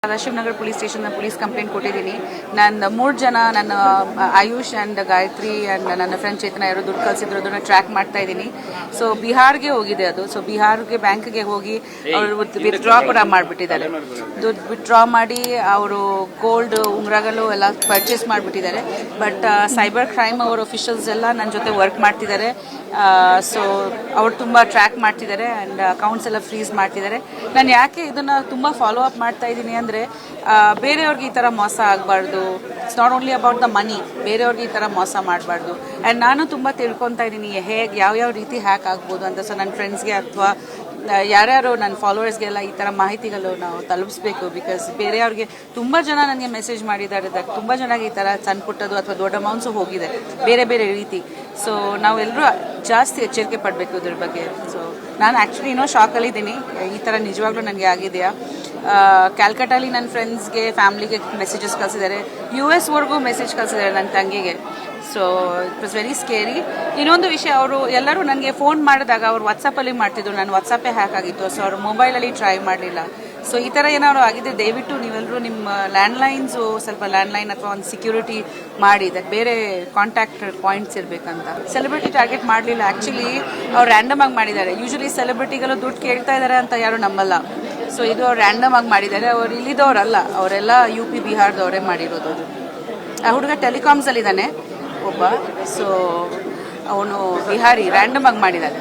Sadashivanagar police station police complaint ಕೊಟ್ಟಿದ್ದೀನಿ. ನನ್ನ 3 ಜನ, ನನ್ನ ಆಯುಷ್ ಆ್ಯಂಡ್ ಗಾಯತ್ರಿ ಆ್ಯಂಡ್ ನನ್ನ ಫ್ರೆಂಡ್ ಚೇತನ ಯಾರು ದುಡ್ಡು ಕಳಿಸಿದ್ರು ಅದನ್ನು ಟ್ರ್ಯಾಕ್ ಮಾಡ್ತಾ ಇದ್ದೀನಿ. ಸೊ ಬಿಹಾರ್ಗೆ ಹೋಗಿದೆ ಅದು. ಸೊ ಬಿಹಾರ್ಗೆ ಬ್ಯಾಂಕ್ಗೆ ಹೋಗಿ ಅವರು ವಿತ್ಡ್ರಾ ಕೂಡ ಮಾಡಿಬಿಟ್ಟಿದ್ದಾರೆ. ದುಡ್ಡು ವಿತ್ಡ್ರಾ ಮಾಡಿ ಅವರು ಗೋಲ್ಡ್ ಉಂಗುರಗಳು ಎಲ್ಲ ಪರ್ಚೇಸ್ ಮಾಡಿಬಿಟ್ಟಿದ್ದಾರೆ. ಬಟ್ ಸೈಬರ್ ಕ್ರೈಮ್ ಅವರ ಅಫಿಷಿಯಲ್ಸ್ ಎಲ್ಲ ನನ್ನ ಜೊತೆ ವರ್ಕ್ ಮಾಡ್ತಿದ್ದಾರೆ. ಸೊ ಅವ್ರು ತುಂಬ ಟ್ರ್ಯಾಕ್ ಮಾಡ್ತಿದ್ದಾರೆ ಆ್ಯಂಡ್ ಅಕೌಂಟ್ಸ್ ಎಲ್ಲ ಫ್ರೀಸ್ ಮಾಡ್ತಿದ್ದಾರೆ. ನಾನು ಯಾಕೆ ಇದನ್ನು ತುಂಬ ಫಾಲೋ ಅಪ್ ಮಾಡ್ತಾ ಇದ್ದೀನಿ ಅಂದರೆ ಬೇರೆಯವ್ರಿಗೆ ಈ ಥರ ಮೋಸ ಆಗಬಾರ್ದು. It's not only about the money. ಬೇರೆಯವ್ರಿಗೆ ಈ ಥರ ಮೋಸ ಮಾಡಬಾರ್ದು. ಆ್ಯಂಡ್ ನಾನು ತುಂಬ ತಿಳ್ಕೊತಾ ಇದ್ದೀನಿ ಹೇಗೆ ಯಾವ್ಯಾವ ರೀತಿ ಹ್ಯಾಕ್ ಆಗ್ಬೋದು ಅಂತ. ಸೊ ನನ್ನ ಫ್ರೆಂಡ್ಸ್ಗೆ ಅಥವಾ ಯಾರ್ಯಾರು ನನ್ನ ಫಾಲೋವರ್ಸ್ಗೆಲ್ಲ ಈ ಥರ ಮಾಹಿತಿಗಳು ನಾವು ತಲುಪಿಸ್ಬೇಕು. ಬಿಕಾಸ್ ಬೇರೆಯವ್ರಿಗೆ ತುಂಬ ಜನ ನನಗೆ ಮೆಸೇಜ್ ಮಾಡಿದ್ದಾರೆ. ತುಂಬ ಜನಕ್ಕೆ ಈ ಥರ ಸಣ್ಣ ಪುಟ್ಟದು ಅಥವಾ ದೊಡ್ಡ ಅಮೌಂಟ್ಸು ಹೋಗಿದೆ ಬೇರೆ ಬೇರೆ ರೀತಿ. ಸೊ ನಾವೆಲ್ಲರೂ ಜಾಸ್ತಿ ಎಚ್ಚರಿಕೆ ಪಡಬೇಕು ಇದ್ರ ಬಗ್ಗೆ. ಸೊ ನಾನು ಆ್ಯಕ್ಚುಲಿ ಇನ್ನೂ ಶಾಕಲ್ಲಿದ್ದೀನಿ, ಈ ಥರ ನಿಜವಾಗ್ಲೂ ನನಗೆ ಆಗಿದೆಯಾ. ಕ್ಯಾಲ್ಕಟಲ್ಲಿ ನನ್ನ ಫ್ರೆಂಡ್ಸ್ಗೆ ಫ್ಯಾಮ್ಲಿಗೆ ಮೆಸೇಜಸ್ ಕಳಿಸಿದ್ದಾರೆ. US ಮೆಸೇಜ್ ಕಳಿಸಿದ್ದಾರೆ ನನ್ನ ತಂಗಿಗೆ. So it was very scary. ಇನ್ನೊಂದು ವಿಷಯ, ಅವರು ಎಲ್ಲರೂ ನನಗೆ ಫೋನ್ ಮಾಡಿದಾಗ ಅವ್ರು ವಾಟ್ಸಪ್ಪಲ್ಲಿ ಮಾಡ್ತಿದ್ರು, ನನ್ನ ವಾಟ್ಸಪ್ಪೇ ಹ್ಯಾಕ್ ಆಗಿತ್ತು. ಸೊ ಅವ್ರು ಮೊಬೈಲಲ್ಲಿ ಟ್ರೈ ಮಾಡಲಿಲ್ಲ. ಸೊ ಈ ಥರ ಏನಾದ್ರು ಆಗಿದೆ ದಯವಿಟ್ಟು ನೀವೆಲ್ಲರೂ ನಿಮ್ಮ ಲ್ಯಾಂಡ್ಲೈನ್ಸು ಸ್ವಲ್ಪ ಲ್ಯಾಂಡ್ಲೈನ್ ಅಥವಾ ಒಂದು ಸೆಕ್ಯೂರಿಟಿ ಮಾಡಿ, ಬೇರೆ ಕಾಂಟ್ಯಾಕ್ಟ್ ಪಾಯಿಂಟ್ಸ್ ಇರಬೇಕಂತ. ಸೆಲೆಬ್ರಿಟಿ ಟಾರ್ಗೆಟ್ ಮಾಡಲಿಲ್ಲ, ಆ್ಯಕ್ಚುಲಿ ಅವ್ರು ರ್ಯಾಂಡಮ್ ಆಗಿ ಮಾಡಿದ್ದಾರೆ. ಯೂಶಲಿ ಸೆಲೆಬ್ರಿಟಿಗಳು ದುಡ್ಡು ಕೇಳ್ತಾ ಇದ್ದಾರೆ ಅಂತ ಯಾರು ನಂಬಲ್ಲ. ಸೊ ಇದು ಅವ್ರು ರ್ಯಾಂಡಮ್ ಆಗಿ ಮಾಡಿದ್ದಾರೆ. ಅವ್ರು ಇಲ್ಲಿದವರಲ್ಲ, ಅವರೆಲ್ಲ UP ಬಿಹಾರದವರೇ ಮಾಡಿರೋದು. ಅದು ಆ ಹುಡುಗ ಟೆಲಿಕಾಮ್ಸಲ್ಲಿದ್ದಾನೆ ಒಬ್ಬ. ಸೊ ಅವನು ಬಿಹಾರಿ, ರ್ಯಾಂಡಮ್ ಆಗಿ ಮಾಡಿದ್ದಾನೆ.